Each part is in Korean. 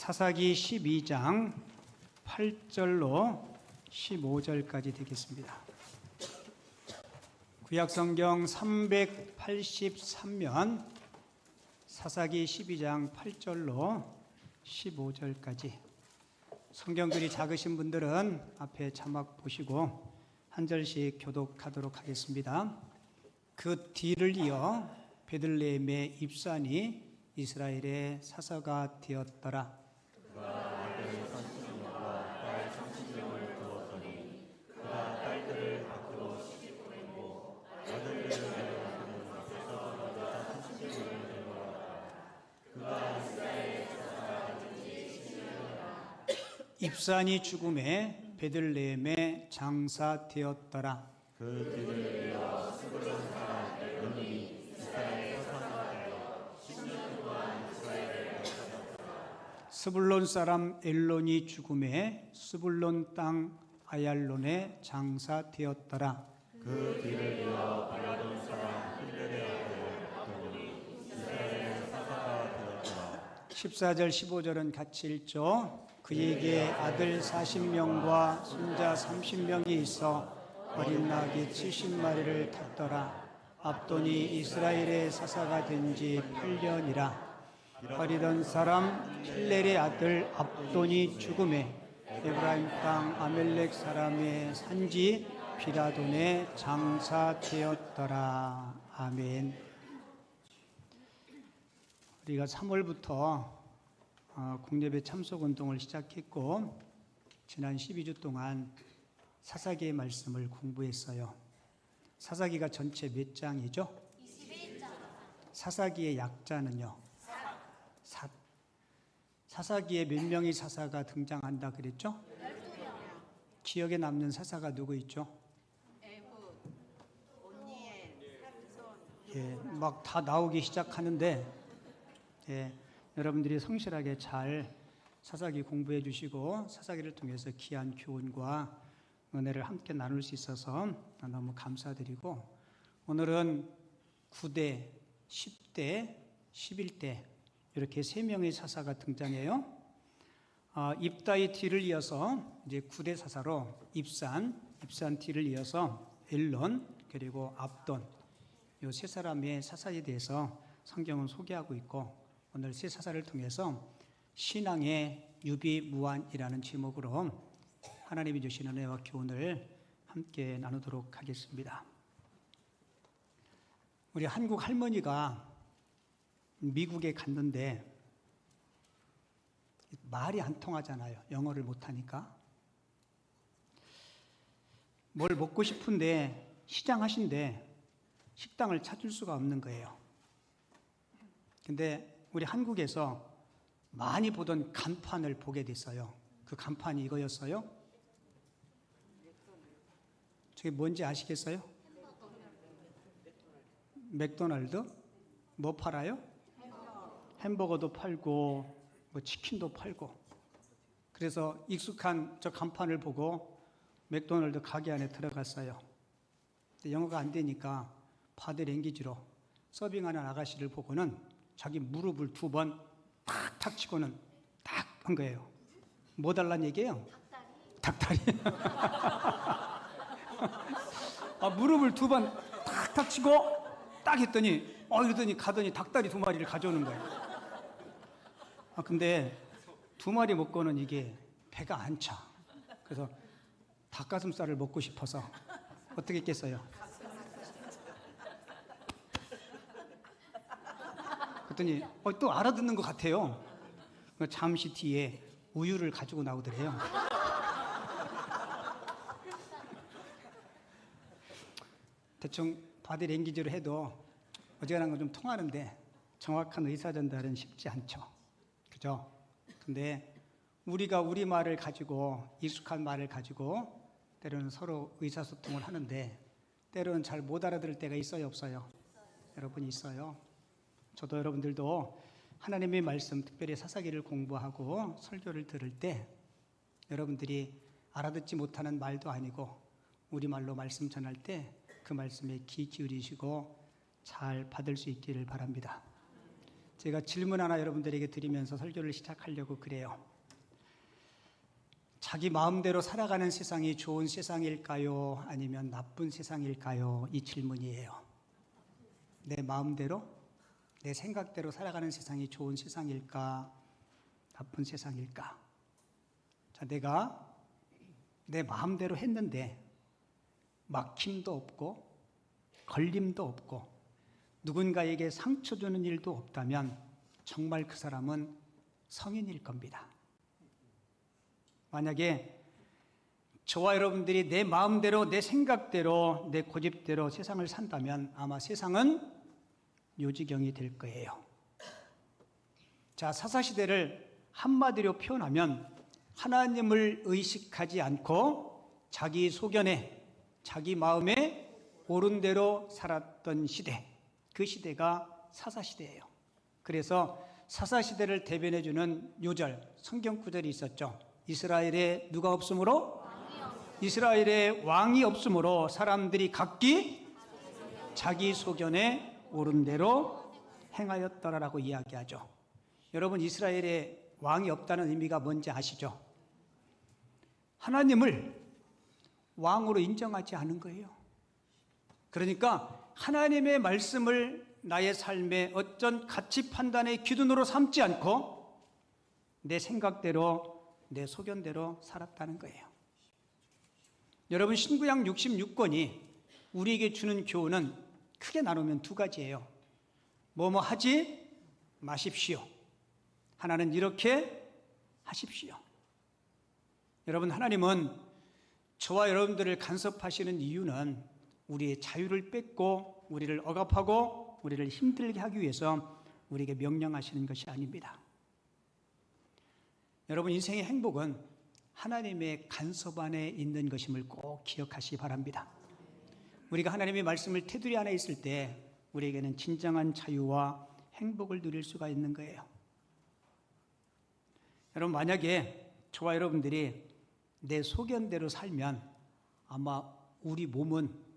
사사기 12장 8절로 15절까지 되겠습니다. 구약성경 383면 사사기 12장 8절로 15절까지. 성경글이 작으신 분들은 앞에 자막 보시고 한 절씩 교독하도록 하겠습니다. 그 뒤를 이어 베들레헴의 입산이 이스라엘의 사사가 되었더라. 그가 아들 선지명과 딸 성신명을 두었더니 그가 딸들을 밖으로 시집 보내고 아들들을 내려놓는 앞에서 여자 선지명을 데려왔다. 그가 이스라엘의 사사가 된 지 10년이라. 입산이 죽음에 베들레헴에 장사되었더라. 그 뒤를 이어 스불론 사람 엘론이 이스라엘의 사사가 되어 10년 동안 이스라엘을 다스렸다. 스불론 사람 엘론이 죽음에 스불론 땅 아얄론에 장사되었더라. 그 뒤를 이어 발라돈 사람 힐렐의 아들 아도니 이스라엘의 사사가 되었더라. 14절 15절은 같이 읽죠. 그에게 아들 40명과 손자 30명이 있어 어린 낙이 70마리를 탔더라. 압돈이 이스라엘의 사사가 된 지 8년이라. 바리던 사람 힐렐의 아들 압돈이 죽음에 에브라임 땅 아멜렉 사람의 산지 비라돈에 장사되었더라. 아멘. 우리가 3월부터 국례배 참석운동을 시작했고 지난 12주 동안 사사기의 말씀을 공부했어요. 사사기가 전체 몇 장이죠? 21장. 사사기의 약자는요? 사사기에 몇 명의 사사가 등장한다 그랬죠? 12명. 기억에 남는 사사가 누구 있죠? 에훗, 온니엘, 삼손. 예, 막 다 나오기 시작하는데 예, 여러분들이 성실하게 잘 사사기 공부해 주시고 사사기를 통해서 귀한 교훈과 은혜를 함께 나눌 수 있어서 너무 감사드리고 오늘은 9대, 10대, 11대 이렇게 3명의 사사가 등장해요. 입다의 뒤를 이어서 이제 9대 사사로 입산 뒤를 이어서 엘론 그리고 압돈 이 세 사람의 사사에 대해서 성경은 소개하고 있고 오늘 세 사사를 통해서 신앙의 유비무환이라는 제목으로 하나님이 주시는 은혜와 교훈을 함께 나누도록 하겠습니다. 우리 한국 할머니가 미국에 갔는데 말이 안 통하잖아요. 영어를 못하니까. 뭘 먹고 싶은데 시장 하신데 식당을 찾을 수가 없는 거예요. 근데 우리 한국에서 많이 보던 간판을 보게 됐어요. 그 간판이 이거였어요. 저게 뭔지 아시겠어요? 맥도날드? 뭐 팔아요? 햄버거도 팔고 뭐 치킨도 팔고. 그래서 익숙한 저 간판을 보고 맥도날드 가게 안에 들어갔어요. 영어가 안 되니까 바디랭귀지로 서빙하는 아가씨를 보고는 자기 무릎을 2번 탁탁 치고는 딱 한 거예요. 뭐 달란 얘기예요? 닭다리. 무릎을 2번 탁탁 치고 딱 했더니 이러더니 가더니 닭다리 2마리를 가져오는 거예요. 근데 2마리 먹고는 이게 배가 안 차. 그래서 닭가슴살을 먹고 싶어서 어떻게 했겠어요? 그랬더니 또 알아듣는 것 같아요. 잠시 뒤에 우유를 가지고 나오더래요. 대충 바디랭귀지로 해도 어지간한 건 좀 통하는데 정확한 의사 전달은 쉽지 않죠. 그죠? 근데 우리가 우리말을 가지고 익숙한 말을 가지고 때로는 서로 의사소통을 하는데 때로는 잘 못 알아들을 때가 있어요, 없어요? 여러분이 있어요. 저도 여러분들도 하나님의 말씀, 특별히 사사기를 공부하고 설교를 들을 때 여러분들이 알아듣지 못하는 말도 아니고 우리말로 말씀 전할 때 그 말씀에 귀 기울이시고 잘 받을 수 있기를 바랍니다. 제가 질문 하나 여러분들에게 드리면서 설교를 시작하려고 그래요. 자기 마음대로 살아가는 세상이 좋은 세상일까요? 아니면 나쁜 세상일까요? 이 질문이에요. 내 마음대로, 내 생각대로 살아가는 세상이 좋은 세상일까? 나쁜 세상일까? 자, 내가 내 마음대로 했는데 막힘도 없고 걸림도 없고 누군가에게 상처 주는 일도 없다면 정말 그 사람은 성인일 겁니다. 만약에 저와 여러분들이 내 마음대로, 내 생각대로, 내 고집대로 세상을 산다면 아마 세상은 요지경이 될 거예요. 자, 사사시대를 한마디로 표현하면 하나님을 의식하지 않고 자기 소견에, 자기 마음에 옳은 대로 살았던 시대, 그 시대가 사사시대예요. 그래서 사사시대를 대변해주는 요절, 성경 구절이 있었죠. 이스라엘에 누가 없으므로? 이스라엘에 왕이 없으므로 사람들이 각기 자기 소견에 옳은 대로 행하였더라라고 이야기하죠. 여러분, 이스라엘에 왕이 없다는 의미가 뭔지 아시죠? 하나님을 왕으로 인정하지 않은 거예요. 그러니까 하나님의 말씀을 나의 삶의 어떤 가치 판단의 기준으로 삼지 않고 내 생각대로, 내 소견대로 살았다는 거예요. 여러분, 신구약 66권이 우리에게 주는 교훈은 크게 나누면 두 가지예요. 뭐뭐 하지 마십시오. 하나는 이렇게 하십시오. 여러분, 하나님은 저와 여러분들을 간섭하시는 이유는 우리의 자유를 뺏고 우리를 억압하고 우리를 힘들게 하기 위해서 우리에게 명령하시는 것이 아닙니다. 여러분, 인생의 행복은 하나님의 간섭 안에 있는 것임을 꼭 기억하시기 바랍니다. 우리가 하나님의 말씀을 테두리 안에 있을 때 우리에게는 진정한 자유와 행복을 누릴 수가 있는 거예요. 여러분, 만약에 저와 여러분들이 내 소견대로 살면 아마 우리 몸은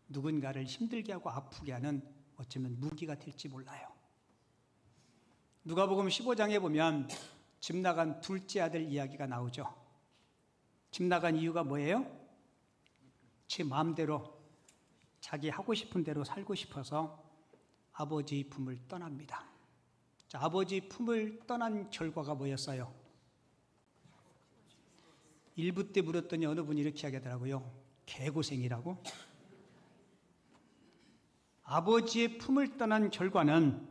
누군가를 힘들게 하고 아프게 하는 어쩌면 무기가 될지 몰라요. 누가복음 15장에 보면 집 나간 둘째 아들 이야기가 나오죠. 집 나간 이유가 뭐예요? 제 마음대로 자기 하고 싶은 대로 살고 싶어서 아버지 품을 떠납니다. 자, 아버지 품을 떠난 결과가 뭐였어요? 1부 때 물었더니 어느 분이 이렇게 하더라고요. 개고생이라고. 아버지의 품을 떠난 결과는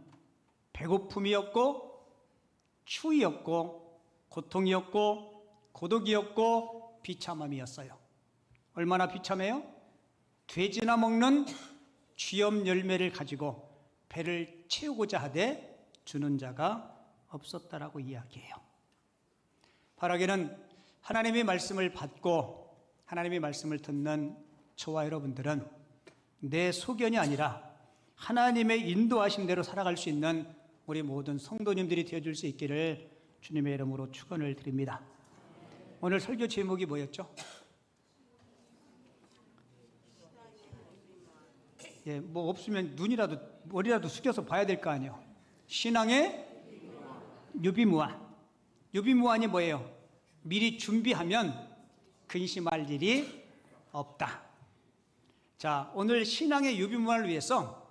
배고픔이었고 추위였고 고통이었고 고독이었고 비참함이었어요. 얼마나 비참해요? 돼지나 먹는 쥐염 열매를 가지고 배를 채우고자 하되 주는 자가 없었다라고 이야기해요. 바라기는 하나님의 말씀을 받고 하나님의 말씀을 듣는 저와 여러분들은 내 소견이 아니라 하나님의 인도하심대로 살아갈 수 있는 우리 모든 성도님들이 되어줄 수 있기를 주님의 이름으로 축원을 드립니다. 오늘 설교 제목이 뭐였죠? 예, 뭐 없으면 눈이라도 머리라도 숙여서 봐야 될 거 아니에요. 신앙의 유비무환. 유비무환이 뭐예요? 미리 준비하면 근심할 일이 없다. 자, 오늘 신앙의 유비무환을 위해서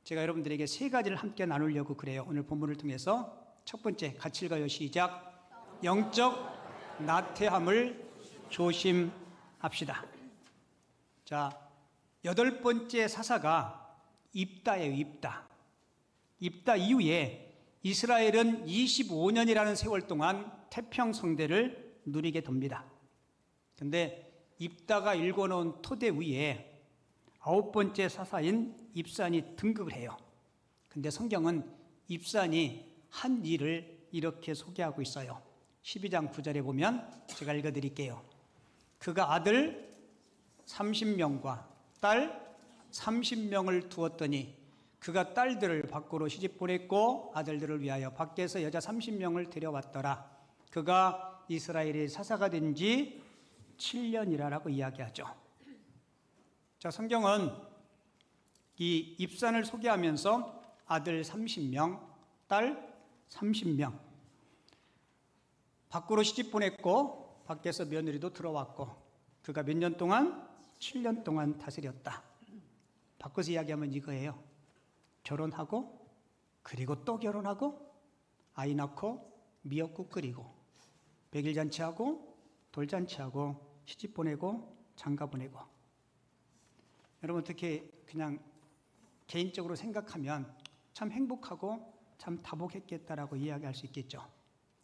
제가 여러분들에게 세 가지를 함께 나누려고 그래요. 오늘 본문을 통해서 첫 번째, 같이 읽어요. 시작. 영적 나태함을 조심합시다. 자, 8번째 사사가 입다예요. 입다 이후에 이스라엘은 25년이라는 세월 동안 태평성대를 누리게 됩니다. 그런데 입다가 읽어놓은 토대 위에 9번째 사사인 입산이 등극을 해요. 근데 성경은 입산이 한 일을 이렇게 소개하고 있어요. 12장 9절에 보면 제가 읽어드릴게요. 그가 아들 30명과 딸 30명을 두었더니 그가 딸들을 밖으로 시집 보냈고 아들들을 위하여 밖에서 여자 30명을 데려왔더라. 그가 이스라엘의 사사가 된 지 7년이라고 이야기하죠. 자, 성경은 이 입산을 소개하면서 아들 30명, 딸 30명. 밖으로 시집 보냈고 밖에서 며느리도 들어왔고 그가 몇 년 동안? 7년 동안 다스렸다. 바꿔서 이야기하면 이거예요. 결혼하고 그리고 또 결혼하고 아이 낳고 미역국 끓이고 백일잔치하고 돌잔치하고 시집 보내고 장가 보내고. 여러분 어떻게 그냥 개인적으로 생각하면 참 행복하고 참 다복했겠다라고 이야기할 수 있겠죠.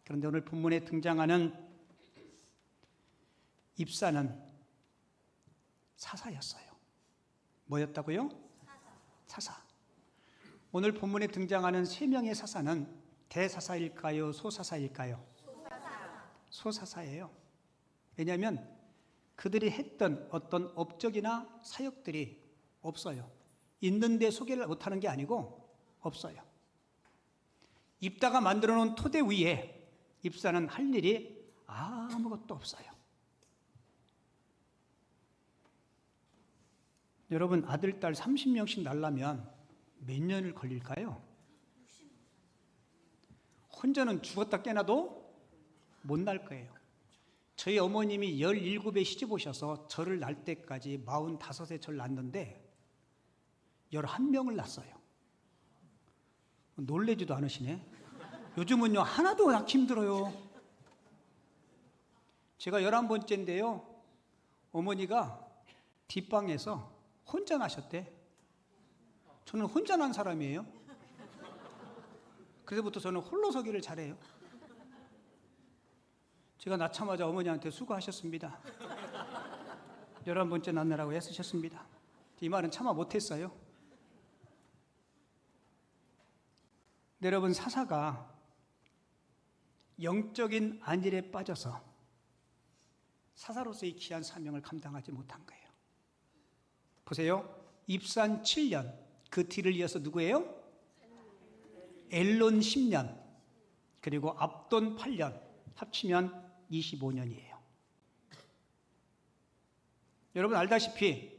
그런데 오늘 본문에 등장하는 입사는 사사였어요. 뭐였다고요? 사사. 오늘 본문에 등장하는 세 명의 사사는 대사사일까요? 소사사일까요? 소사사예요. 왜냐하면 그들이 했던 어떤 업적이나 사역들이 없어요. 있는데 소개를 못하는 게 아니고 없어요. 입다가 만들어 놓은 토대 위에 입사는 할 일이 아무것도 없어요. 여러분 아들, 딸 30명씩 낳으려면 몇 년을 걸릴까요? 혼자는 죽었다 깨나도 못 낳을 거예요. 저희 어머님이 17에 시집 오셔서 저를 낳을 때까지 45에 저를 낳았는데 11명을 낳았어요. 놀래지도 않으시네. 요즘은요 하나도 낳기 힘들어요. 제가 11번째인데요 어머니가 뒷방에서 혼자 나셨대. 저는 혼자 난 사람이에요. 그래서부터 저는 홀로 서기를 잘해요. 제가 낳자마자 어머니한테 수고하셨습니다. 11번째 낳느라고 애쓰셨습니다. 이 말은 차마 못했어요. 네, 여러분 사사가 영적인 안일에 빠져서 사사로서의 귀한 사명을 감당하지 못한 거예요. 보세요. 입산 7년, 그 뒤를 이어서 누구예요? 엘론 10년, 그리고 압돈 8년, 합치면 25년이에요. 여러분 알다시피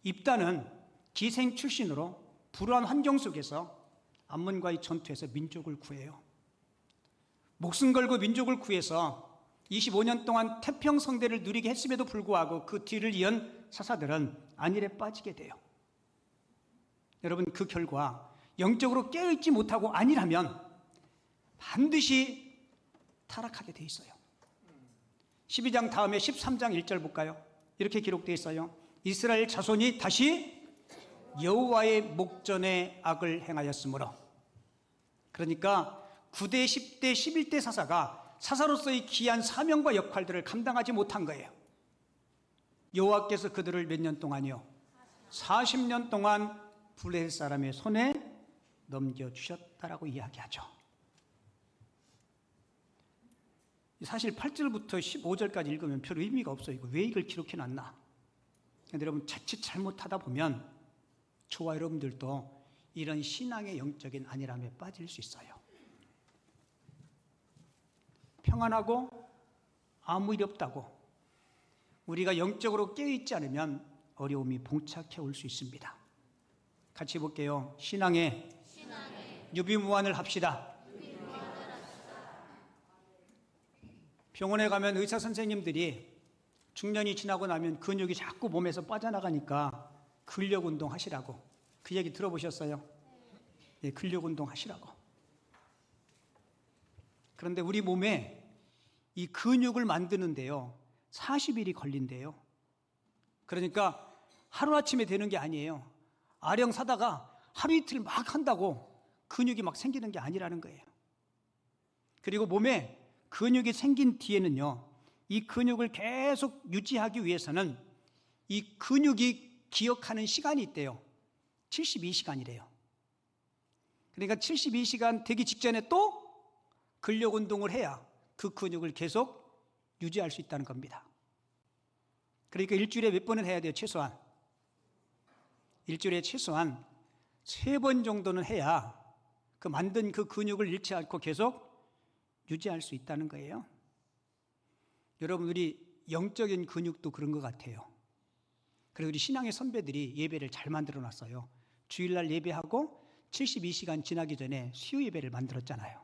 입다는 기생 출신으로 불우한 환경 속에서 암몬과의 전투에서 민족을 구해요. 목숨 걸고 민족을 구해서 25년 동안 태평성대를 누리게 했음에도 불구하고 그 뒤를 이은 사사들은 안일에 빠지게 돼요. 여러분 그 결과 영적으로 깨어있지 못하고 안일하면 반드시 타락하게 돼 있어요. 12장 다음에 13장 1절 볼까요? 이렇게 기록되어 있어요. 이스라엘 자손이 다시 여호와의 목전에 악을 행하였으므로. 그러니까 9대, 10대, 11대 사사가 사사로서의 귀한 사명과 역할들을 감당하지 못한 거예요. 여호와께서 그들을 몇 년 동안이요? 40년 동안 블레셋 사람의 손에 넘겨주셨다라고 이야기하죠. 사실 8절부터 15절까지 읽으면 별 의미가 없어요. 이거 왜 이걸 기록해놨나? 그런데 여러분 자칫 잘못하다 보면 저와 여러분들도 이런 신앙의 영적인 안일함에 빠질 수 있어요. 평안하고 아무 일 없다고 우리가 영적으로 깨어있지 않으면 어려움이 봉착해 올 수 있습니다. 같이 볼게요. 신앙에 유비무환을 합시다. 병원에 가면 의사 선생님들이 중년이 지나고 나면 근육이 자꾸 몸에서 빠져나가니까 근력 운동 하시라고. 그 얘기 들어보셨어요? 네, 근력 운동 하시라고. 그런데 우리 몸에 이 근육을 만드는데요 40일이 걸린대요. 그러니까 하루아침에 되는 게 아니에요. 아령 사다가 하루 이틀 막 한다고 근육이 막 생기는 게 아니라는 거예요. 그리고 몸에 근육이 생긴 뒤에는요 이 근육을 계속 유지하기 위해서는 이 근육이 기억하는 시간이 있대요. 72시간이래요. 그러니까 72시간 되기 직전에 또 근력 운동을 해야 그 근육을 계속 유지할 수 있다는 겁니다. 그러니까 일주일에 몇 번은 해야 돼요? 최소한 일주일에 최소한 3번 정도는 해야 그 만든 그 근육을 잃지 않고 계속 유지할 수 있다는 거예요. 여러분 우리 영적인 근육도 그런 것 같아요. 그래서 우리 신앙의 선배들이 예배를 잘 만들어 놨어요. 주일날 예배하고 72시간 지나기 전에 수요 예배를 만들었잖아요.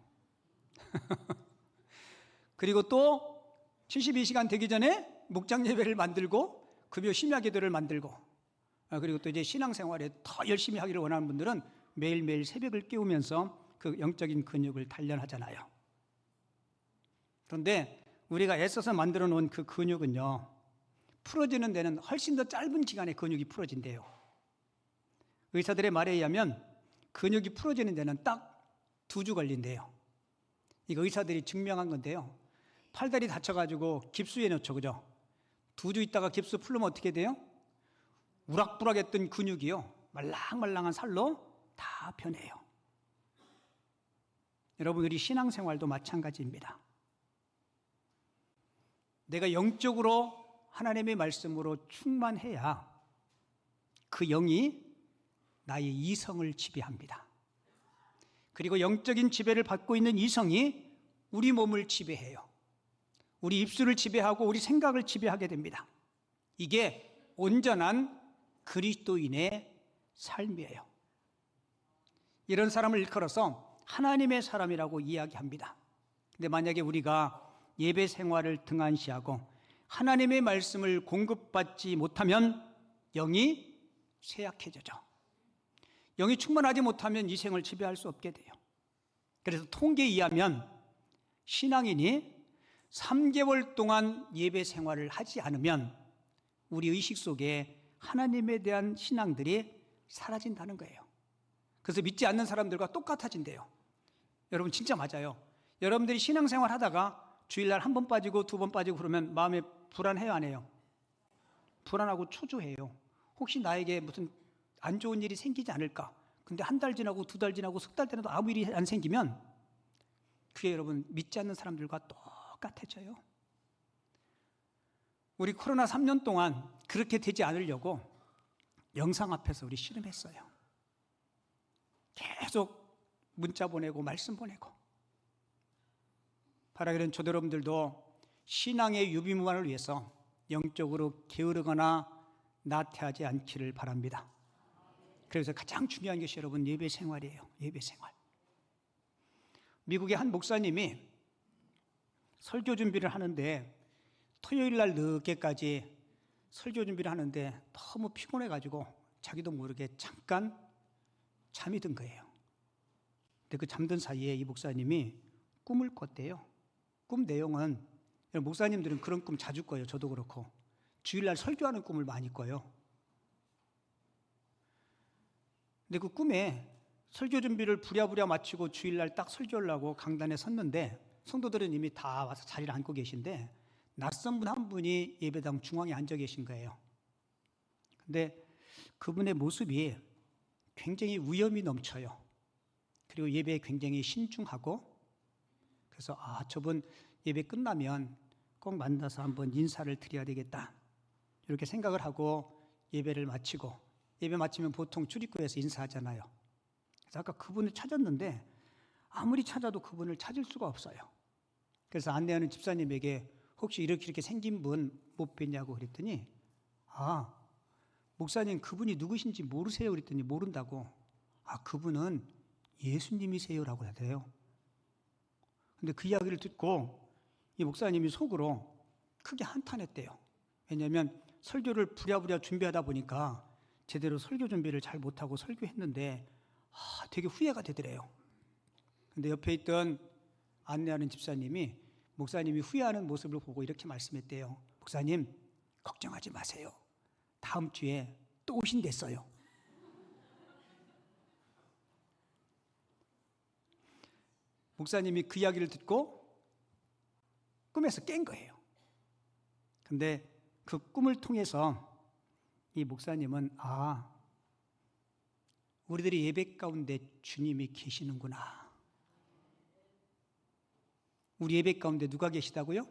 그리고 또 72시간 되기 전에 목장 예배를 만들고 금요 심야 기도를 만들고, 그리고 또 이제 신앙생활에 더 열심히 하기를 원하는 분들은 매일매일 새벽을 깨우면서 그 영적인 근육을 단련하잖아요. 그런데 우리가 애써서 만들어 놓은 그 근육은요, 풀어지는 데는 훨씬 더 짧은 기간에 근육이 풀어진대요. 의사들의 말에 의하면 근육이 풀어지는 데는 딱 2주 걸린대요. 이거 의사들이 증명한 건데요. 팔다리 다쳐가지고 깁스에 넣죠, 그죠? 2주 있다가 깁스 풀면 어떻게 돼요? 우락부락했던 근육이요, 말랑말랑한 살로 다 변해요. 여러분, 우리 신앙생활도 마찬가지입니다. 내가 영적으로 하나님의 말씀으로 충만해야 그 영이 나의 이성을 지배합니다. 그리고 영적인 지배를 받고 있는 이성이 우리 몸을 지배해요. 우리 입술을 지배하고 우리 생각을 지배하게 됩니다. 이게 온전한 그리스도인의 삶이에요. 이런 사람을 일컬어서 하나님의 사람이라고 이야기합니다. 근데 만약에 우리가 예배 생활을 등한시하고 하나님의 말씀을 공급받지 못하면 영이 쇠약해져죠. 영이 충만하지 못하면 이 생을 지배할 수 없게 돼요. 그래서 통계에 의하면 신앙인이 3개월 동안 예배 생활을 하지 않으면 우리 의식 속에 하나님에 대한 신앙들이 사라진다는 거예요. 그래서 믿지 않는 사람들과 똑같아진대요. 여러분, 진짜 맞아요. 여러분들이 신앙생활 하다가 주일날 1번 빠지고 2번 빠지고 그러면 마음에 불안해요, 안 해요? 불안하고 초조해요. 혹시 나에게 무슨 안 좋은 일이 생기지 않을까? 근데 1달 지나고 2달 지나고 석 달 지나도 아무 일이 안 생기면 그게 여러분 믿지 않는 사람들과 똑같아져요. 우리 코로나 3년 동안 그렇게 되지 않으려고 영상 앞에서 우리 씨름했어요. 계속 문자 보내고 말씀 보내고. 바라기는 저도 여러분들도 신앙의 유비무환을 위해서 영적으로 게으르거나 나태하지 않기를 바랍니다. 그래서 가장 중요한 것이 여러분 예배 생활이에요. 예배 생활. 미국의 한 목사님이 설교 준비를 하는데 토요일 날 늦게까지 설교 준비를 하는데 너무 피곤해가지고 자기도 모르게 잠깐 잠이 든 거예요. 근데 그 잠든 사이에 이 목사님이 꿈을 꿨대요. 꿈 내용은, 목사님들은 그런 꿈 자주 꿔요. 저도 그렇고. 주일날 설교하는 꿈을 많이 꿔요. 근데 그 꿈에 설교 준비를 부랴부랴 마치고 주일날 딱 설교하려고 강단에 섰는데 성도들은 이미 다 와서 자리를 앉고 계신데 낯선 분 한 분이 예배당 중앙에 앉아 계신 거예요. 근데 그분의 모습이 굉장히 위엄이 넘쳐요. 그리고 예배에 굉장히 신중하고, 그래서 저분 예배 끝나면 꼭 만나서 한번 인사를 드려야 되겠다, 이렇게 생각을 하고 예배를 마치고, 예배 마치면 보통 출입구에서 인사하잖아요. 그래서 아까 그분을 찾았는데 아무리 찾아도 그분을 찾을 수가 없어요. 그래서 안내하는 집사님에게 혹시 이렇게 생긴 분 못 뵀냐고 그랬더니 목사님 그분이 누구신지 모르세요? 그랬더니 모른다고. 그분은 예수님이세요라고 하더래요. 근데 그 이야기를 듣고 이 목사님이 속으로 크게 한탄했대요. 왜냐하면 설교를 부랴부랴 준비하다 보니까 제대로 설교 준비를 잘 못하고 설교했는데 되게 후회가 되더래요. 근데 옆에 있던 안내하는 집사님이 목사님이 후회하는 모습을 보고 이렇게 말씀했대요. 목사님, 걱정하지 마세요. 다음 주에 또 오신댔어요. 목사님이 그 이야기를 듣고 꿈에서 깬 거예요. 근데 그 꿈을 통해서 이 목사님은 우리들이 예배 가운데 주님이 계시는구나. 우리 예배 가운데 누가 계시다고요?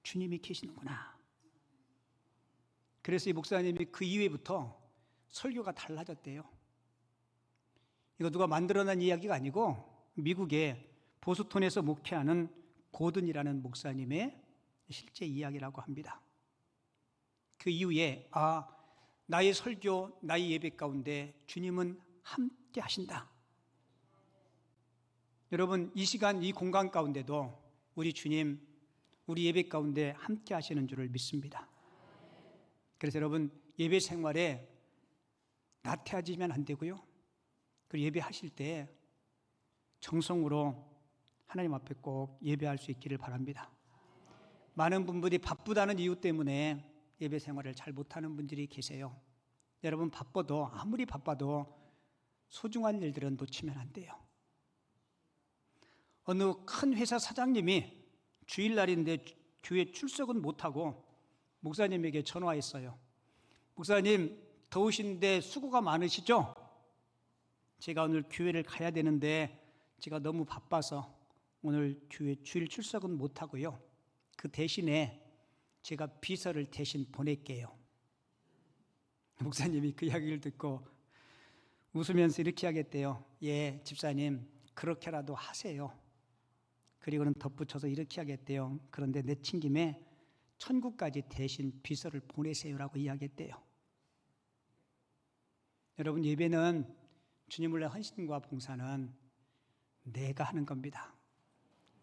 주님이 계시는구나. 그래서 이 목사님이 그 이후부터 설교가 달라졌대요. 이거 누가 만들어낸 이야기가 아니고 미국의 보스톤에서 목회하는 고든이라는 목사님의 실제 이야기라고 합니다. 그 이후에 나의 설교, 나의 예배 가운데 주님은 함께 하신다. 여러분, 이 시간 이 공간 가운데도 우리 주님, 우리 예배 가운데 함께 하시는 줄을 믿습니다. 그래서 여러분, 예배 생활에 나태해지면 안 되고요. 그리고 예배하실 때 정성으로 하나님 앞에 꼭 예배할 수 있기를 바랍니다. 많은 분들이 바쁘다는 이유 때문에 예배 생활을 잘 못하는 분들이 계세요. 여러분, 바빠도, 아무리 바빠도 소중한 일들은 놓치면 안 돼요. 어느 큰 회사 사장님이 주일날인데 교회 출석은 못하고 목사님에게 전화했어요. 목사님, 더우신데 수고가 많으시죠? 제가 오늘 교회를 가야 되는데 제가 너무 바빠서 오늘 교회 주일 출석은 못하고요. 그 대신에 제가 비서를 대신 보낼게요. 목사님이 그 이야기를 듣고 웃으면서 이렇게 하겠대요. 예, 집사님, 그렇게라도 하세요. 그리고는 덧붙여서 이렇게 하겠대요. 그런데 내친 김에 천국까지 대신 비서를 보내세요라고 이야기했대요. 여러분, 예배는 주님을 위한 헌신과 봉사는 내가 하는 겁니다.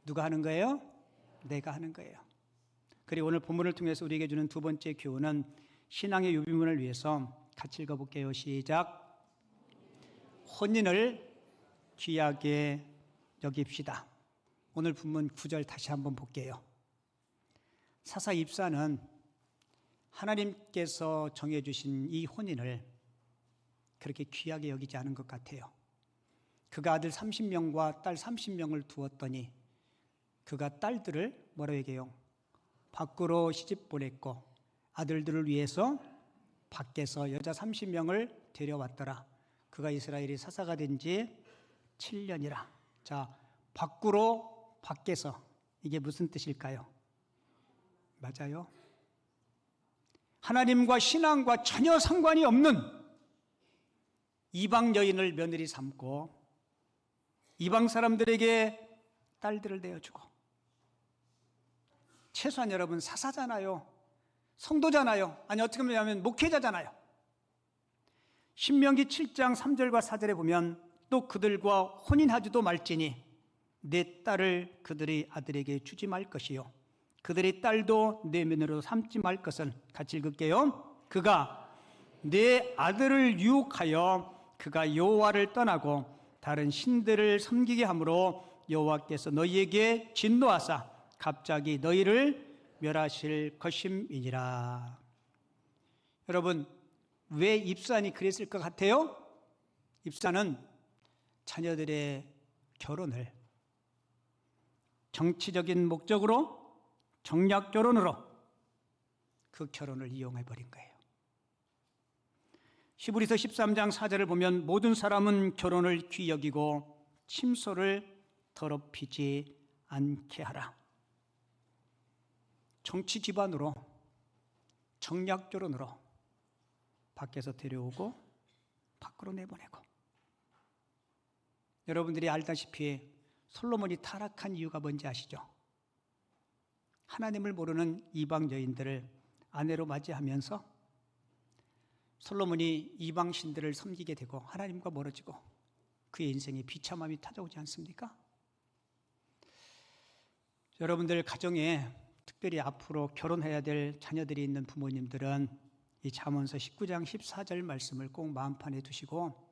누가 하는 거예요? 내가 하는 거예요. 그리고 오늘 본문을 통해서 우리에게 주는 두 번째 교훈은 신앙의 유비문을 위해서 같이 읽어볼게요. 시작. 혼인을 귀하게 여깁시다. 오늘 본문 9절 다시 한번 볼게요. 사사 입사는 하나님께서 정해주신 이 혼인을 그렇게 귀하게 여기지 않은 것 같아요. 그가 아들 30명과 딸 30명을 두었더니 그가 딸들을 뭐라고 얘기해요? 밖으로 시집 보냈고 아들들을 위해서 밖에서 여자 30명을 데려왔더라. 그가 이스라엘이 사사가 된 지 7년이라. 자, 밖으로 밖에서, 이게 무슨 뜻일까요? 맞아요. 하나님과 신앙과 전혀 상관이 없는 이방 여인을 며느리 삼고 이방 사람들에게 딸들을 내어주고, 최소한 여러분 사사잖아요. 성도잖아요. 아니, 어떻게 보면 목회자잖아요. 신명기 7장 3절과 4절에 보면 또 그들과 혼인하지도 말지니 내 딸을 그들의 아들에게 주지 말 것이요 그들의 딸도 내 며느리로 삼지 말 것은, 같이 읽을게요. 그가 내 아들을 유혹하여 그가 여호와를 떠나고 다른 신들을 섬기게 함으로 여호와께서 너희에게 진노하사 갑자기 너희를 멸하실 것임이니라. 여러분, 왜 입산이 그랬을 것 같아요? 입산은 자녀들의 결혼을 정치적인 목적으로, 정략 결혼으로 그 결혼을 이용해 버린 거예요. 히브리서 13장 4절을 보면 모든 사람은 결혼을 귀히 여기고 침소를 더럽히지 않게 하라. 정치 기반으로, 정략 결혼으로 밖에서 데려오고 밖으로 내보내고. 여러분들이 알다시피 솔로몬이 타락한 이유가 뭔지 아시죠? 하나님을 모르는 이방 여인들을 아내로 맞이하면서 솔로몬이 이방 신들을 섬기게 되고 하나님과 멀어지고 그의 인생에 비참함이 찾아오지 않습니까? 여러분들 가정에 특별히 앞으로 결혼해야 될 자녀들이 있는 부모님들은 이 잠언서 19장 14절 말씀을 꼭 마음판에 두시고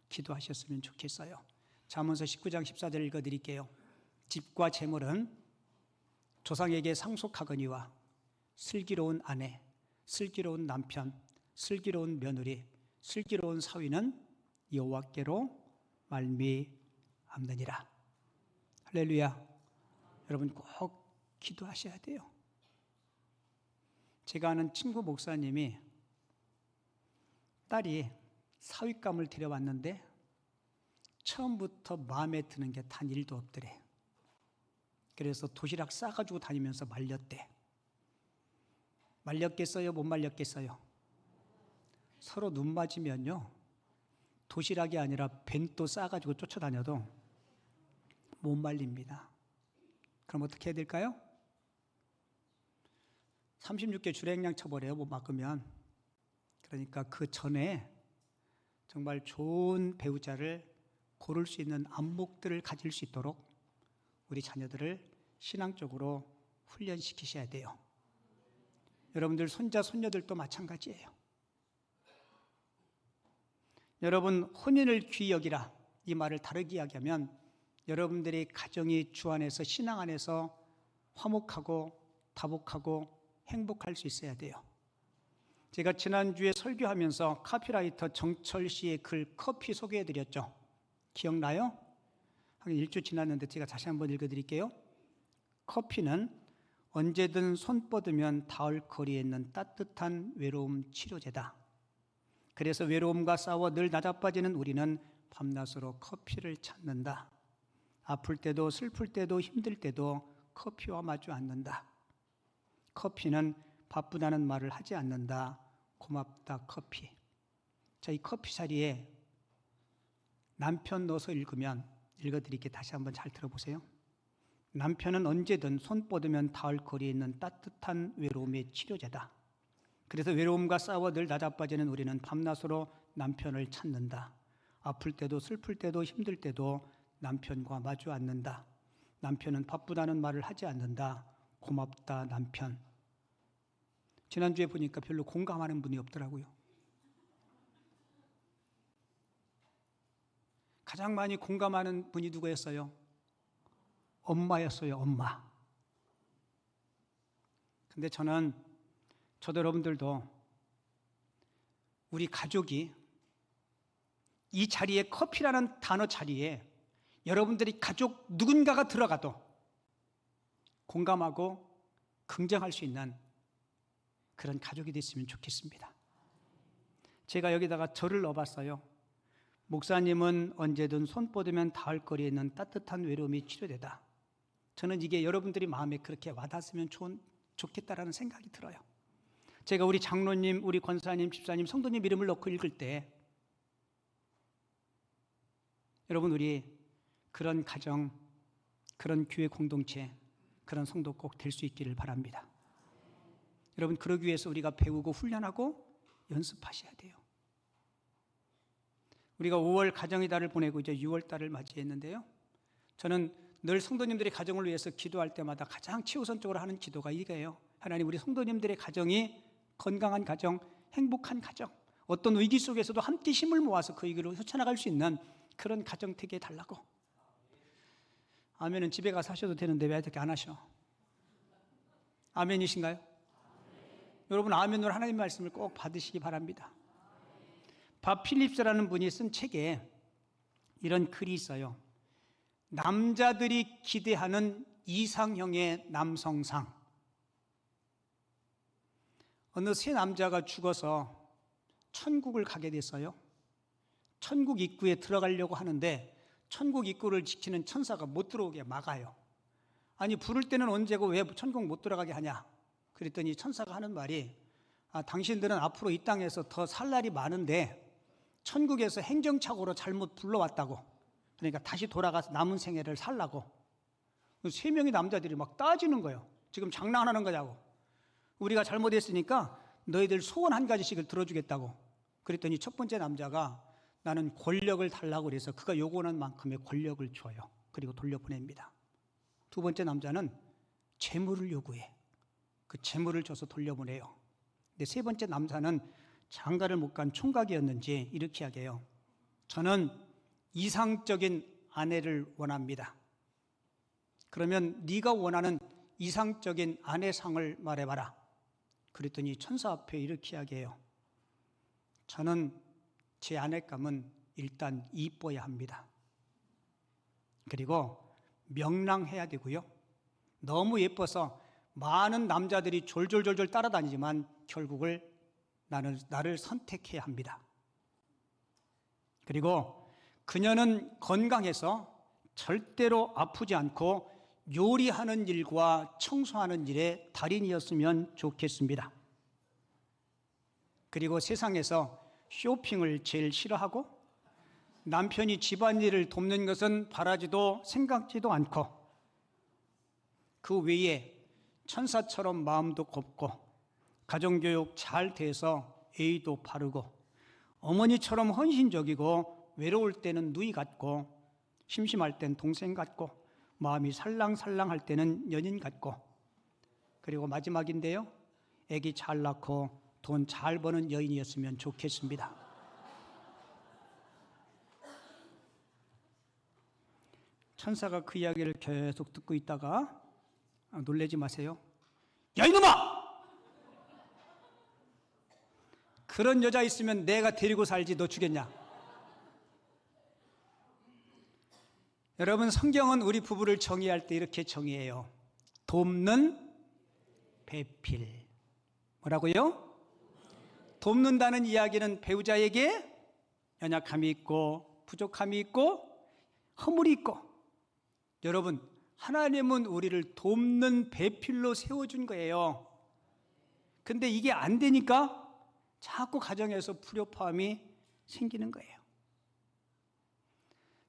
기도하셨으면 좋겠어요. 잠언서 19장 14절 읽어드릴게요. 집과 재물은 조상에게 상속하거니와 슬기로운 아내, 슬기로운 남편, 슬기로운 며느리, 슬기로운 사위는 여호와께로 말미암느니라. 할렐루야. 여러분 꼭 기도하셔야 돼요. 제가 아는 친구 목사님이 딸이 사윗감을 데려왔는데 처음부터 마음에 드는 게 단 1도 없더래. 그래서 도시락 싸가지고 다니면서 말렸대. 말렸겠어요? 못 말렸겠어요? 서로 눈 맞으면요, 도시락이 아니라 벤또 싸가지고 쫓아다녀도 못 말립니다. 그럼 어떻게 해야 될까요? 36개 줄행량 처벌해요, 못 막으면. 그러니까 그 전에 정말 좋은 배우자를 고를 수 있는 안목들을 가질 수 있도록 우리 자녀들을 신앙적으로 훈련시키셔야 돼요. 여러분들 손자, 손녀들도 마찬가지예요. 여러분, 혼인을 귀히 여기라, 이 말을 다르게 이야기하면 여러분들의 가정이 주 안에서, 신앙 안에서 화목하고 다복하고 행복할 수 있어야 돼요. 제가 지난주에 설교하면서 카피라이터 정철 씨의 글 커피 소개해드렸죠. 기억나요? 한 1주 지났는데 제가 다시 한번 읽어드릴게요. 커피는 언제든 손 뻗으면 닿을 거리에 있는 따뜻한 외로움 치료제다. 그래서 외로움과 싸워 늘 낮아빠지는 우리는 밤낮으로 커피를 찾는다. 아플 때도 슬플 때도 힘들 때도 커피와 마주 앉는다. 커피는 바쁘다는 말을 하지 않는다. 고맙다 커피. 자, 이 커피 자리에 남편 넣어서 읽으면, 읽어드릴게요. 다시 한번 잘 들어보세요. 남편은 언제든 손 뻗으면 닿을 거리에 있는 따뜻한 외로움의 치료제다. 그래서 외로움과 싸워 늘 낮아빠지는 우리는 밤낮으로 남편을 찾는다. 아플 때도 슬플 때도 힘들 때도 남편과 마주 앉는다. 남편은 바쁘다는 말을 하지 않는다. 고맙다 남편. 지난주에 보니까 별로 공감하는 분이 없더라고요. 가장 많이 공감하는 분이 누구였어요? 엄마였어요. 엄마. 근데 저도 여러분들도 우리 가족이 이 자리에, 커피라는 단어 자리에 여러분들이 가족 누군가가 들어가도 공감하고 긍정할 수 있는 그런 가족이 됐으면 좋겠습니다. 제가 여기다가 저를 넣어봤어요. 목사님은 언제든 손 뻗으면 닿을 거리에 있는 따뜻한 외로움이 치료되다. 저는 이게 여러분들이 마음에 그렇게 와닿았으면 좋겠다라는 생각이 들어요. 제가 우리 장로님, 우리 권사님, 집사님, 성도님 이름을 넣고 읽을 때 여러분, 우리 그런 가정, 그런 교회 공동체, 그런 성도 꼭 될 수 있기를 바랍니다. 여러분, 그러기 위해서 우리가 배우고 훈련하고 연습하셔야 돼요. 우리가 5월 가정의 달을 보내고 이제 6월 달을 맞이했는데요. 저는 늘 성도님들의 가정을 위해서 기도할 때마다 가장 최우선적으로 하는 기도가 이거예요. 하나님, 우리 성도님들의 가정이 건강한 가정, 행복한 가정, 어떤 위기 속에서도 함께 힘을 모아서 그 위기를 헤쳐나갈 수 있는 그런 가정 되게 해달라고. 아멘은 집에 가서 하셔도 되는데 왜 이렇게 안 하셔? 아멘이신가요? 여러분, 아멘으로 하나님의 말씀을 꼭 받으시기 바랍니다. 밥 필립스라는 분이 쓴 책에 이런 글이 있어요. 남자들이 기대하는 이상형의 남성상. 어느 세 남자가 죽어서 천국을 가게 됐어요. 천국 입구에 들어가려고 하는데 천국 입구를 지키는 천사가 못 들어오게 막아요. 아니, 부를 때는 언제고 왜 천국 못 들어가게 하냐? 그랬더니 천사가 하는 말이, 당신들은 앞으로 이 땅에서 더 살 날이 많은데 천국에서 행정착오로 잘못 불러왔다고. 그러니까 다시 돌아가서 남은 생애를 살라고. 세 명의 남자들이 막 따지는 거예요. 지금 장난하는 거냐고. 우리가 잘못했으니까 너희들 소원 한 가지씩을 들어주겠다고. 그랬더니 첫 번째 남자가 나는 권력을 달라고 그래서 그가 요구하는 만큼의 권력을 줘요. 그리고 돌려보냅니다. 두 번째 남자는 재물을 요구해. 그 재물을 줘서 돌려보내요. 근데 세 번째 남자는 장가를 못 간 총각이었는지 이렇게 이야기해요. 저는 이상적인 아내를 원합니다. 그러면 네가 원하는 이상적인 아내상을 말해봐라. 그랬더니 천사 앞에 이렇게 이야기해요. 저는 제 아내감은 일단 이뻐야 합니다. 그리고 명랑해야 되고요. 너무 예뻐서 많은 남자들이 졸졸졸졸 따라다니지만 결국을 나를 선택해야 합니다. 그리고 그녀는 건강해서 절대로 아프지 않고 요리하는 일과 청소하는 일에 달인이었으면 좋겠습니다. 그리고 세상에서 쇼핑을 제일 싫어하고 남편이 집안일을 돕는 것은 바라지도 생각지도 않고 그 외에 천사처럼 마음도 곱고 가정교육 잘 돼서 예의도 바르고 어머니처럼 헌신적이고 외로울 때는 누이 같고 심심할 땐 동생 같고 마음이 살랑살랑할 때는 연인 같고 그리고 마지막인데요. 아기 잘 낳고 돈 잘 버는 여인이었으면 좋겠습니다. 천사가 그 이야기를 계속 듣고 있다가 놀라지 마세요. 야 이놈아! 그런 여자 있으면 내가 데리고 살지 너 주겠냐? 여러분 성경은 우리 부부를 정의할 때 이렇게 정의해요. 돕는 배필. 뭐라고요? 돕는다는 이야기는 배우자에게 연약함이 있고 부족함이 있고 허물이 있고 여러분 하나님은 우리를 돕는 배필로 세워준 거예요. 근데 이게 안 되니까 자꾸 가정에서 불협화음이 생기는 거예요.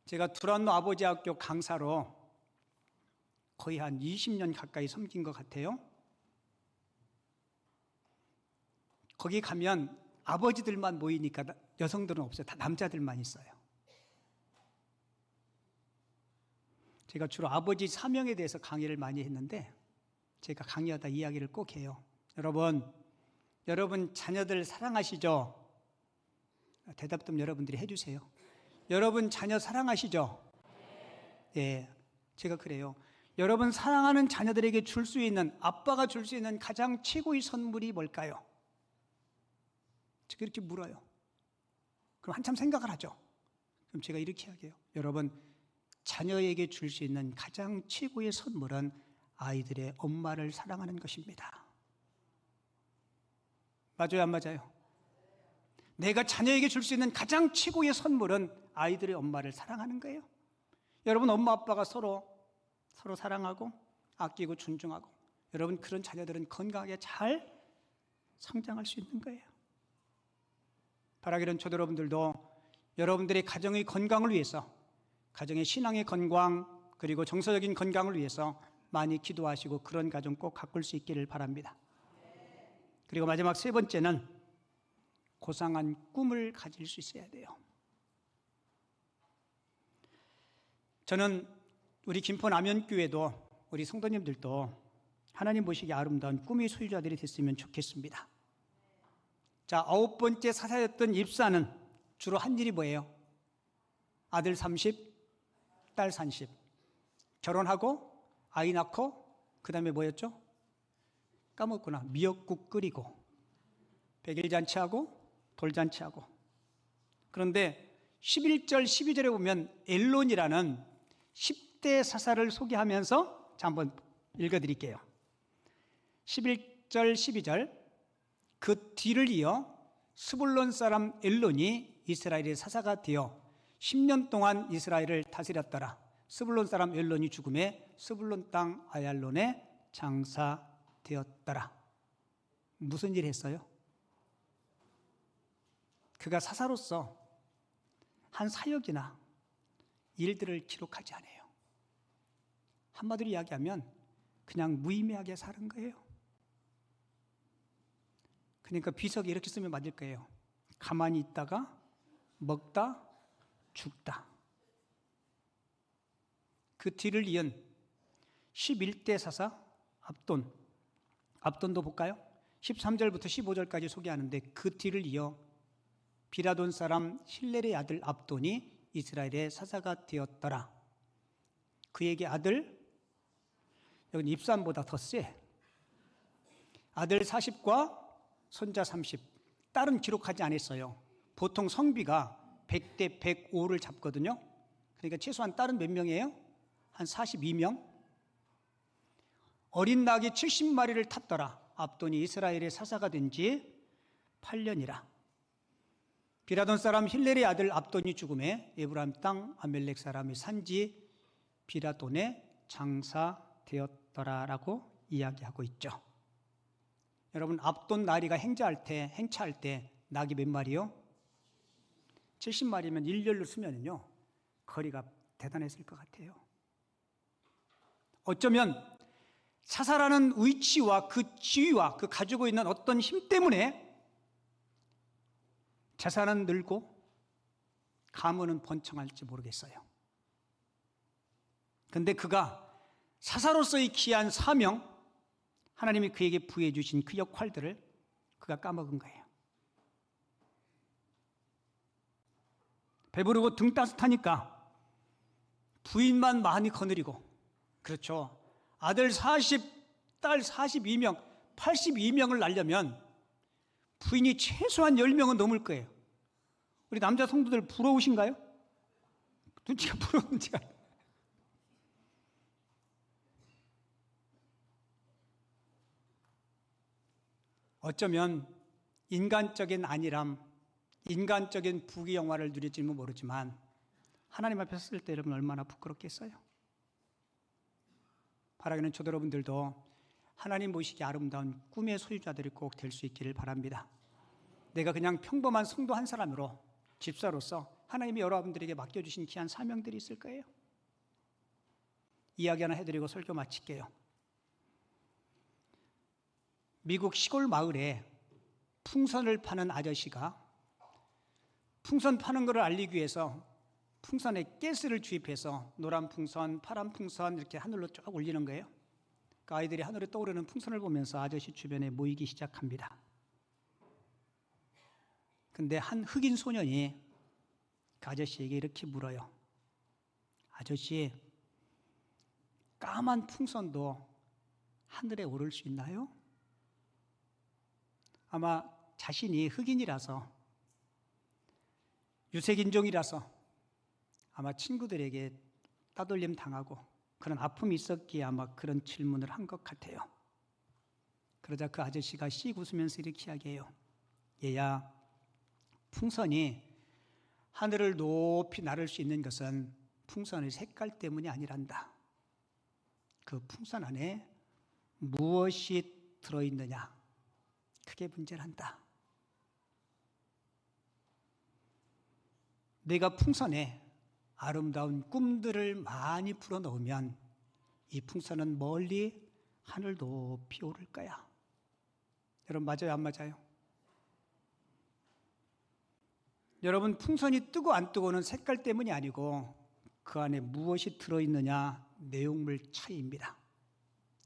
제가 두란노 아버지 학교 강사로 거의 한 20년 가까이 섬긴 것 같아요. 거기 가면 아버지들만 모이니까 여성들은 없어요. 다 남자들만 있어요. 제가 주로 아버지 사명에 대해서 강의를 많이 했는데 제가 강의하다 이야기를 꼭 해요. 여러분 자녀들 사랑하시죠? 대답 좀 여러분들이 해주세요. 여러분 자녀 사랑하시죠? 예, 제가 그래요. 여러분 사랑하는 자녀들에게 줄 수 있는 아빠가 줄 수 있는 가장 최고의 선물이 뭘까요? 제가 이렇게 물어요. 그럼 한참 생각을 하죠. 그럼 제가 이렇게 하게요. 여러분 자녀에게 줄 수 있는 가장 최고의 선물은 아이들의 엄마를 사랑하는 것입니다. 맞아요, 안 맞아요? 내가 자녀에게 줄 수 있는 가장 최고의 선물은 아이들의 엄마를 사랑하는 거예요. 여러분 엄마 아빠가 서로 사랑하고 아끼고 존중하고 여러분 그런 자녀들은 건강하게 잘 성장할 수 있는 거예요. 바라기는 저도 여러분들도 여러분들의 가정의 건강을 위해서 가정의 신앙의 건강 그리고 정서적인 건강을 위해서 많이 기도하시고 그런 가정 꼭 가꿀 수 있기를 바랍니다. 그리고 마지막 세 번째는 고상한 꿈을 가질 수 있어야 돼요. 저는 우리 김포 남현교회도 우리 성도님들도 하나님 보시기에 아름다운 꿈의 소유자들이 됐으면 좋겠습니다. 자, 9번째 사사였던 입사는 주로 한 일이 뭐예요? 아들 30, 딸 30. 결혼하고 아이 낳고 그 다음에 뭐였죠? 까먹구나. 미역국 끓이고 백일잔치하고 돌잔치하고. 그런데 11절 12절에 보면 엘론이라는 10대 사사를 소개하면서 자 한번 읽어드릴게요. 11절 12절 그 뒤를 이어 스불론 사람 엘론이 이스라엘의 사사가 되어 10년 동안 이스라엘을 다스렸더라. 스불론 사람 엘론이 죽음에 스불론 땅 아얄론에 장사되었더라. 무슨 일 했어요? 그가 사사로서 한 사역이나 일들을 기록하지 않아요. 한마디로 이야기하면 그냥 무의미하게 사는 거예요. 그러니까 비석이 이렇게 쓰면 맞을 거예요. 가만히 있다가 먹다 죽다. 그 뒤를 이은 11대 사사 압돈도 볼까요? 13절부터 15절까지 소개하는데 그 뒤를 이어 비라돈 사람 실렐의 아들 압돈이 이스라엘의 사사가 되었더라. 그에게 아들, 여기 입산보다 더 세. 아들 40과 손자 30. 딸은 기록하지 않았어요. 보통 성비가 100대 105를 잡거든요. 그러니까 최소한 딸은 몇 명이에요? 한 42명. 어린 낙이 70마리를 탔더라. 압돈이 이스라엘의 사사가 된 지 8년이라. 비라돈 사람 힐렐의 아들 압돈이 죽음에 에브라임 땅 아멜렉 사람이 산지 비라돈에 장사되었더라라고 이야기하고 있죠. 여러분 압돈 나리가 행차할 때 낙이 몇 마리요? 70마리면 일렬로 쓰면요 거리가 대단했을 것 같아요. 어쩌면 사사라는 위치와 그 지위와 그 가지고 있는 어떤 힘 때문에 재산은 늘고 가문은 번창할지 모르겠어요. 근데 그가 사사로서의 귀한 사명, 하나님이 그에게 부여해 주신 그 역할들을 그가 까먹은 거예요. 배부르고 등 따뜻하니까 부인만 많이 거느리고, 그렇죠, 아들 40, 딸 42명, 82명을 낳으려면 부인이 최소한 10명은 넘을 거예요. 우리 남자 성도들 부러우신가요? 눈치가 부러운지가. 어쩌면 인간적인 안일함, 인간적인 부귀영화를 누릴지는 모르지만 하나님 앞에 섰을 때 여러분 얼마나 부끄럽겠어요? 바라기는 저도 여러분들도 하나님 보시기에 아름다운 꿈의 소유자들이 꼭 될 수 있기를 바랍니다. 내가 그냥 평범한 성도 한 사람으로, 집사로서 하나님이 여러분들에게 맡겨주신 귀한 사명들이 있을 거예요. 이야기 하나 해드리고 설교 마칠게요. 미국 시골 마을에 풍선을 파는 아저씨가 풍선 파는 것을 알리기 위해서 풍선에 가스를 주입해서 노란 풍선, 파란 풍선 이렇게 하늘로 쭉 올리는 거예요. 그 아이들이 하늘에 떠오르는 풍선을 보면서 아저씨 주변에 모이기 시작합니다. 근데 한 흑인 소년이 그 아저씨에게 이렇게 물어요. 아저씨, 까만 풍선도 하늘에 오를 수 있나요? 아마 자신이 흑인이라서, 유색인종이라서 아마 친구들에게 따돌림 당하고 그런 아픔이 있었기에 아마 그런 질문을 한 것 같아요. 그러자 그 아저씨가 씩 웃으면서 이렇게 이야기해요. 얘야, 풍선이 하늘을 높이 나를 수 있는 것은 풍선의 색깔 때문이 아니란다. 그 풍선 안에 무엇이 들어있느냐, 그게 문제란다. 내가 풍선에 아름다운 꿈들을 많이 불어넣으면 이 풍선은 멀리 하늘 높이 오를 거야. 여러분, 맞아요, 안 맞아요? 여러분, 풍선이 뜨고 안 뜨고는 색깔 때문이 아니고 그 안에 무엇이 들어있느냐, 내용물 차이입니다.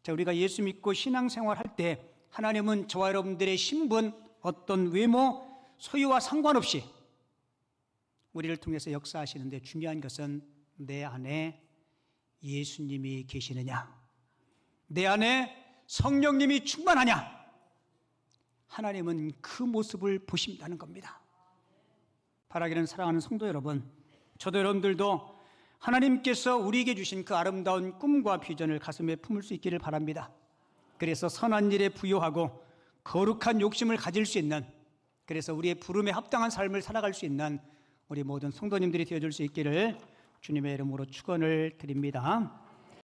자, 우리가 예수 믿고 신앙생활 할 때 하나님은 저와 여러분들의 신분, 어떤 외모, 소유와 상관없이 우리를 통해서 역사하시는데 중요한 것은 내 안에 예수님이 계시느냐, 내 안에 성령님이 충만하냐, 하나님은 그 모습을 보신다는 겁니다. 바라기는 사랑하는 성도 여러분, 저도 여러분들도 하나님께서 우리에게 주신 그 아름다운 꿈과 비전을 가슴에 품을 수 있기를 바랍니다. 그래서 선한 일에 부요하고 거룩한 욕심을 가질 수 있는, 그래서 우리의 부름에 합당한 삶을 살아갈 수 있는 우리 모든 성도님들이 되어줄 수 있기를 주님의 이름으로 축원을 드립니다.